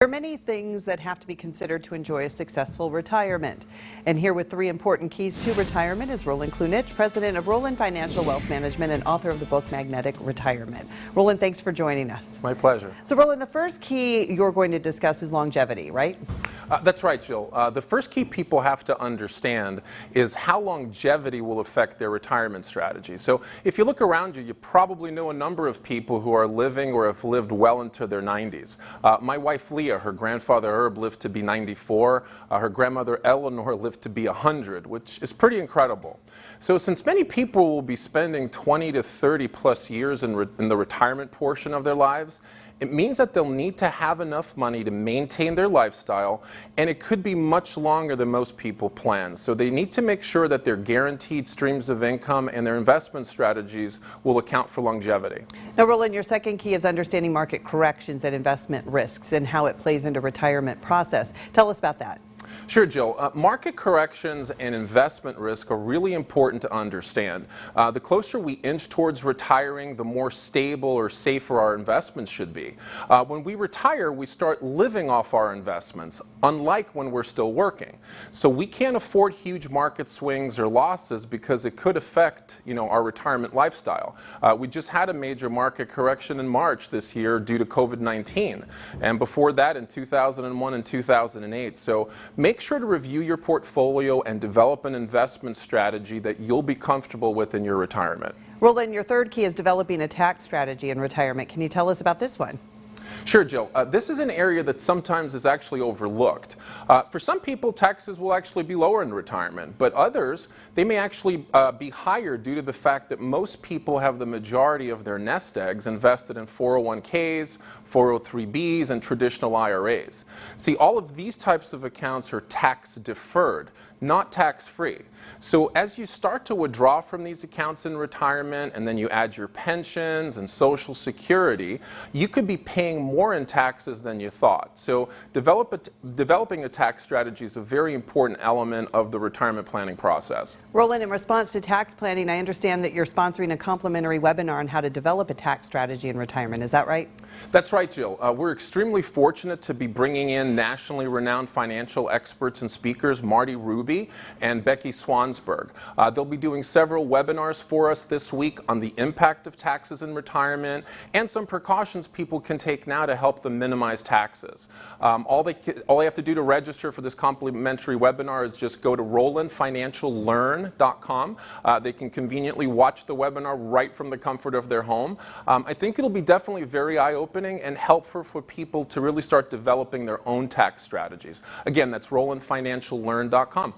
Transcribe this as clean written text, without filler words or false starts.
There are many things that have to be considered to enjoy a successful retirement. And here with 3 important keys to retirement is Roland Klunich, president of Roland Financial Wealth Management and author of the book Magnetic Retirement. Roland, thanks for joining us. My pleasure. So Roland, the first key you're going to discuss is longevity, right? That's right, Jill. The first key people have to understand is how longevity will affect their retirement strategy. So if you look around you, you probably know a number of people who are living or have lived well into their 90s. My wife Leah, her grandfather Herb lived to be 94. Her grandmother Eleanor lived to be 100, which is pretty incredible. So since many people will be spending 20 to 30 plus years in the retirement portion of their lives, it means that they'll need to have enough money to maintain their lifestyle, and it could be much longer than most people plan. So they need to make sure that their guaranteed streams of income and their investment strategies will account for longevity. Now, Roland, your second key is understanding market corrections and investment risks and how it plays into retirement process. Tell us about that. Sure, Jill. Market corrections and investment risk are really important to understand. The closer we inch towards retiring, the more stable or safer our investments should be. When we retire, we start living off our investments, unlike when we're still working. So we can't afford huge market swings or losses because it could affect, our retirement lifestyle. We just had a major market correction in March this year due to COVID-19, and before that in 2001 and 2008. So make sure to review your portfolio and develop an investment strategy that you'll be comfortable with in your retirement. Roland, your third key is developing a tax strategy in retirement. Can you tell us about this one? Sure, Jill. This is an area that sometimes is actually overlooked. For some people, taxes will actually be lower in retirement, but others, they may actually be higher due to the fact that most people have the majority of their nest eggs invested in 401ks, 403bs, and traditional IRAs. See, all of these types of accounts are tax deferred, not tax-free. So as you start to withdraw from these accounts in retirement and then you add your pensions and Social Security, you could be paying more in taxes than you thought. So developing a tax strategy is a very important element of the retirement planning process. Roland, in response to tax planning, I understand that you're sponsoring a complimentary webinar on how to develop a tax strategy in retirement. Is that right? That's right, Jill. We're extremely fortunate to be bringing in nationally renowned financial experts and speakers, Marty Ruby and Becky Swansburg. They'll be doing several webinars for us this week on the impact of taxes in retirement and some precautions people can take now to help them minimize taxes. All they have to do to register for this complimentary webinar is just go to RolandFinancialLearn.com. They can conveniently watch the webinar right from the comfort of their home. I think it'll be definitely very eye-opening and helpful for people to really start developing their own tax strategies. Again, that's RolandFinancialLearn.com.